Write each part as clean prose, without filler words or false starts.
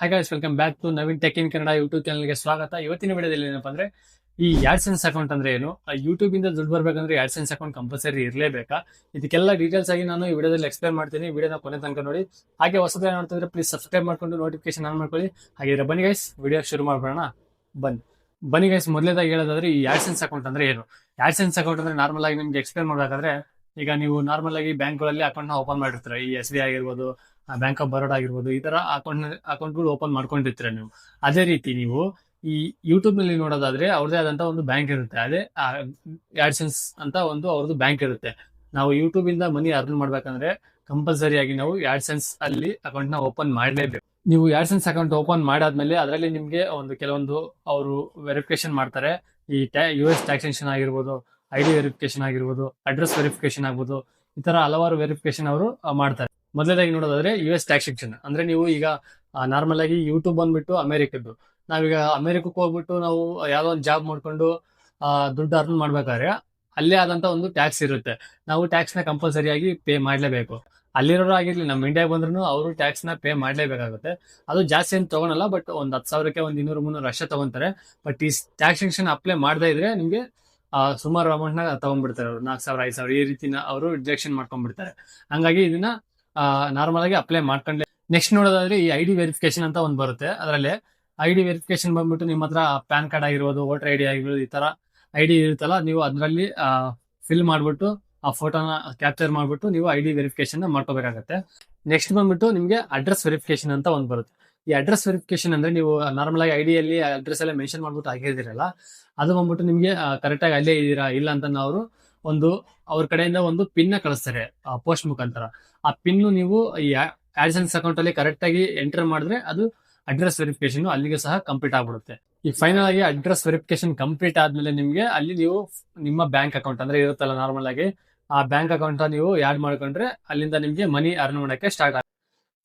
Hi guys, welcome back to Naveen tech in Kannada YouTube ಚಾನಲ್ಗೆ ಸ್ವಾಗತ. ಇವತ್ತಿನ ವಿಡಿಯೋದಲ್ಲಿ ಏನಪ್ಪಾ ಅಂದ್ರೆ ಈ ಆಡ್ಸೆನ್ಸ್ ಅಕೌಂಟ್ ಅಂದ್ರೆ ಏನು, ಯೂಟ್ಯೂಬ್ ಇಂದ ದುಡ್ಡು ಬರ್ಬೇಕಂದ್ರೆ ಆಡ್ಸೆನ್ಸ್ ಅಕೌಂಟ್ ಕಂಪಲ್ಸರಿ ಇರಲೇಬೇಕಾ, ಇದಕ್ಕೆಲ್ಲ ಡೀಟೇಲ್ಸ್ ಆಗಿ ನಾನು ಈ ವಿಡಿಯೋದಲ್ಲಿ ಎಕ್ಸ್ಪ್ಲೇನ್ ಮಾಡ್ತೀನಿ. ವಿಡಿಯೋನ ಕೊನೆ ತನಕ ನೋಡಿ. ಹಾಗೆ ಹೊಸದಾಗಿ ನೋಡ್ತಿದ್ರೆ ಪ್ಲೀಸ್ ಸಬ್ಸ್ಕ್ರೈಬ್ ಮಾಡ್ಕೊಂಡು ನೋಟಿಫಿಕೇಶನ್ ಆನ್ ಮಾಡ್ಕೊಳ್ಳಿ. ಹಾಗೆ ಬನ್ನಿ ಗೈಸ್, ವಿಡಿಯೋ ಶುರು ಮಾಡ್ಬೋಣ. ಬನ್ನಿ ಗೈಸ್, ಮೊದಲೇದಾಗಿ ಹೇಳೋದಾದ್ರೆ ಈ ಆಡ್ಸೆನ್ಸ್ ಅಕೌಂಟ್ ಅಂದ್ರೆ ಏನು. ಆಡ್ಸೆನ್ಸ್ ಅಕೌಂಟ್ ಅಂದ್ರೆ ನಾರ್ಮಲ್ ಆಗಿ ನಿಮ್ಗೆ ಎಕ್ಸ್ಪ್ಲೇನ್ ಮಾಡಬೇಕಾದ್ರೆ, ಈಗ ನೀವು ನಾರ್ಮಲ್ ಆಗಿ ಬ್ಯಾಂಕ್ಗಳಲ್ಲಿ ಅಕೌಂಟ್ ನ ಓಪನ್ ಮಾಡಿರ್ತೀರ. ಈ SBI ಆಗಿರ್ಬೋದು, ಬ್ಯಾಂಕ್ ಆಫ್ ಬರೋಡಾ ಆಗಿರ್ಬೋದು, ಈ ತರ ಅಕೌಂಟ್ಗಳು ಓಪನ್ ಮಾಡ್ಕೊಂಡಿರ್ತೀರ ನೀವು. ಅದೇ ರೀತಿ ನೀವು ಈ ಯೂಟ್ಯೂಬ್ ನಲ್ಲಿ ನೋಡೋದಾದ್ರೆ ಅವ್ರದೇ ಆದಂತ ಒಂದು ಬ್ಯಾಂಕ್ ಇರುತ್ತೆ. ಅದೇ ಆಡ್ಸೆನ್ಸ್ ಅಂತ ಒಂದು ಅವ್ರದ್ದು ಬ್ಯಾಂಕ್ ಇರುತ್ತೆ. ನಾವು ಯೂಟ್ಯೂಬ್ ಇಂದ ಮನಿ ಅರ್ನ್ ಮಾಡ್ಬೇಕಂದ್ರೆ ಕಂಪಲ್ಸರಿ ಆಗಿ ನಾವು ಆಡ್ಸೆನ್ಸ್ ಅಲ್ಲಿ ಅಕೌಂಟ್ ನ ಓಪನ್ ಮಾಡಲೇಬೇಕು. ನೀವು ಆಡ್ಸೆನ್ಸ್ ಅಕೌಂಟ್ ಓಪನ್ ಮಾಡಾದ್ಮೇಲೆ ಅದರಲ್ಲಿ ನಿಮ್ಗೆ ಕೆಲವೊಂದು ಅವರು ವೆರಿಫಿಕೇಶನ್ ಮಾಡ್ತಾರೆ. ಈ US ಟ್ಯಾಕ್ಸೇಷನ್ ಆಗಿರ್ಬೋದು, ID ವೆರಿಫಿಕೇಶನ್ ಆಗಿರ್ಬೋದು, ಅಡ್ರೆಸ್ ವೆರಿಫಿಕೇಶನ್ ಆಗ್ಬೋದು, ಈ ತರ ಹಲವಾರು ವೆರಿಫಿಕೇಶನ್ ಅವರು ಮಾಡ್ತಾರೆ. ಮೊದಲನೇದಾಗಿ ನೋಡೋದಾದ್ರೆ US ಟ್ಯಾಕ್ಸೇಷನ್ ಅಂದ್ರೆ, ನೀವು ಈಗ ನಾರ್ಮಲ್ ಆಗಿ ಯೂಟ್ಯೂಬ್ ಬಂದ್ಬಿಟ್ಟು ಅಮೆರಿಕದ್ದು. ನಾವೀಗ ಅಮೆರಿಕಕ್ಕೆ ಹೋಗ್ಬಿಟ್ಟು ನಾವು ಯಾವ್ದೋ ಒಂದು ಜಾಬ್ ಮಾಡ್ಕೊಂಡು ದುಡ್ಡು ಅರ್ನ್ ಮಾಡ್ಬೇಕಾದ್ರೆ ಅಲ್ಲೇ ಆದಂತ ಒಂದು ಟ್ಯಾಕ್ಸ್ ಇರುತ್ತೆ. ನಾವು ಟ್ಯಾಕ್ಸ್ ನ ಕಂಪಲ್ಸರಿ ಆಗಿ ಪೇ ಮಾಡ್ಲೇಬೇಕು. ಅಲ್ಲಿರೋರು ಆಗಿರ್ಲಿ, ನಮ್ಮ ಇಂಡಿಯಾಗೆ ಬಂದ್ರು ಅವರು ಟ್ಯಾಕ್ಸ್ ನ ಪೇ ಮಾಡ್ಲೇಬೇಕಾಗುತ್ತೆ. ಅದು ಜಾಸ್ತಿ ಏನು ತಗೊಳಲ್ಲ, ಬಟ್ ಒಂದ್ 10,000ಕ್ಕೆ ಒಂದು 200-300 ಅಷ್ಟೇ ತಗೊಂತಾರೆ. ಬಟ್ ಈ ಟ್ಯಾಕ್ಸೇಷನ್ ಅಪ್ಲೈ ಮಾಡದೇ ಇದ್ರೆ ನಿಮ್ಗೆ ಸುಮಾರು ಅಮೌಂಟ್ ನ ತಗೊಂಡ್ಬಿಡ್ತಾರೆ ಅವರು. 4,000 5,000 ಈ ರೀತಿ ಅವರು ರಿಜೆಕ್ಷನ್ ಮಾಡ್ಕೊಂಡ್ಬಿಡ್ತಾರೆ. ಹಂಗಾಗಿ ಇದನ್ನ ನಾರ್ಮಲ್ ಆಗಿ ಅಪ್ಲೈ ಮಾಡ್ಕೊಂಡ್ಲೆ. ನೆಕ್ಸ್ಟ್ ನೋಡೋದಾದ್ರೆ ಈ ID ವೆರಿಫಿಕೇಶನ್ ಅಂತ ಒಂದು ಬರುತ್ತೆ. ಅದರಲ್ಲಿ ID ವೆರಿಫಿಕೇಶನ್ ಬಂದ್ಬಿಟ್ಟು ನಿಮ್ಮ ಹತ್ರ ಪ್ಯಾನ್ ಕಾರ್ಡ್ ಆಗಿರ್ಬೋದು, ವೋಟರ್ ID ಆಗಿರ್ಬೋದು, ಈ ತರ ID ಇರುತ್ತಲ್ಲ, ನೀವು ಅದರಲ್ಲಿ ಫಿಲ್ ಮಾಡ್ಬಿಟ್ಟು ಆ ಫೋಟೋನ ಕ್ಯಾಪ್ಚರ್ ಮಾಡ್ಬಿಟ್ಟು ನೀವು ID ವೆರಿಫಿಕೇಶನ್ ಮಾಡ್ಕೋಬೇಕಾಗತ್ತೆ. ನೆಕ್ಸ್ಟ್ ಬಂದ್ಬಿಟ್ಟು ನಿಮ್ಗೆ ಅಡ್ರೆಸ್ ವೆರಿಫಿಕೇಶನ್ ಅಂತ ಒಂದು ಬರುತ್ತೆ. ಈ ಅಡ್ರೆಸ್ ವೆರಿಫಿಕೇಶನ್ ಅಂದ್ರೆ, ನೀವು ನಾರ್ಮಲ್ ಆಗಿ ID ಅಲ್ಲಿ ಅಡ್ರೆಸ್ ಎಲ್ಲ ಮೆನ್ಷನ್ ಮಾಡ್ಬಿಟ್ಟು ಆಗಿದ್ದೀರಲ್ಲ, ಅದು ಬಂದ್ಬಿಟ್ಟು ನಿಮ್ಗೆ ಕರೆಕ್ಟ್ ಆಗಿ ಅಲ್ಲೇ ಇದೀರಾ ಇಲ್ಲ ಅಂತ ಅವರು ಅವ್ರ ಕಡೆಯಿಂದ ಒಂದು ಪಿನ್ ನ ಕಳಿಸ್ತಾರೆ ಪೋಸ್ಟ್ ಮುಖಾಂತರ. ಆ ಪಿನ್ ನೀವು ಈ ಆಡ್ಸೆನ್ಸ್ ಅಕೌಂಟ್ ಅಲ್ಲಿ ಕರೆಕ್ಟ್ ಆಗಿ ಎಂಟರ್ ಮಾಡಿದ್ರೆ ಅದು ಅಡ್ರೆಸ್ ವೆರಿಫಿಕೇಶನ್ ಅಲ್ಲಿಗೆ ಸಹ ಕಂಪ್ಲೀಟ್ ಆಗ್ಬಿಡುತ್ತೆ. ಈ ಫೈನಲ್ ಆಗಿ ಅಡ್ರೆಸ್ ವೆರಿಫಿಕೇಶನ್ ಕಂಪ್ಲೀಟ್ ಆದ್ಮೇಲೆ ನಿಮ್ಗೆ ಅಲ್ಲಿ ನೀವು ನಿಮ್ಮ ಬ್ಯಾಂಕ್ ಅಕೌಂಟ್ ಅಂದ್ರೆ ಇರುತ್ತಲ್ಲ ನಾರ್ಮಲ್ ಆಗಿ, ಆ ಬ್ಯಾಂಕ್ ಅಕೌಂಟ್ ನೀವು ಆಡ್ ಮಾಡ್ಕೊಂಡ್ರೆ ಅಲ್ಲಿಂದ ನಿಮ್ಗೆ ಮನಿ ಅರ್ನ್ ಮಾಡಕ್ಕೆ ಸ್ಟಾರ್ಟ್ ಆಗುತ್ತೆ.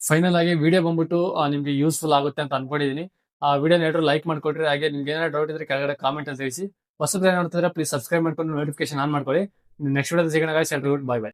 ಫೈನಲ್ ಆಗಿ ವಿಡಿಯೋ ಬಂದ್ಬಿಟ್ಟು ನಿಮ್ಗೆ ಯೂಸ್ಫುಲ್ ಆಗುತ್ತೆ ಅಂತ ಅನ್ಕೊಂಡಿದೀನಿ. ಆ ವಿಡಿಯೋನ ಏನಾದ್ರು ಲೈಕ್ ಮಾಡ್ಕೊಡ್ರಿ. ಹಾಗೆ ನಿಮ್ಗೆ ಏನಾದ್ರು ಡೌಟ್ ಇದ್ರೆ ಕೆಳಗಡೆ ಕಾಮೆಂಟ್ ಅಂತ ತಿಳಿಸಿ. ಹೊಸಬ್ರು ನೋಡ್ತಿದ್ರೆ ಪ್ಲೀಸ್ ಸಬ್ಸ್ಕ್ರೈಬ್ ಮಾಡ್ಕೊಂಡು ನೋಟಿಫಿಕೇಶನ್ ಆನ್ ಮಾಡ್ಕೊಳ್ಳಿ. ನೆಕ್ಸ್ಟ್ ವಿಡಿಯೋದಲ್ಲಿ ಸಿಗೋಣ ಗೈಸ್. ಎಲ್ರಿಗೂ ಬೈ ಬೈ.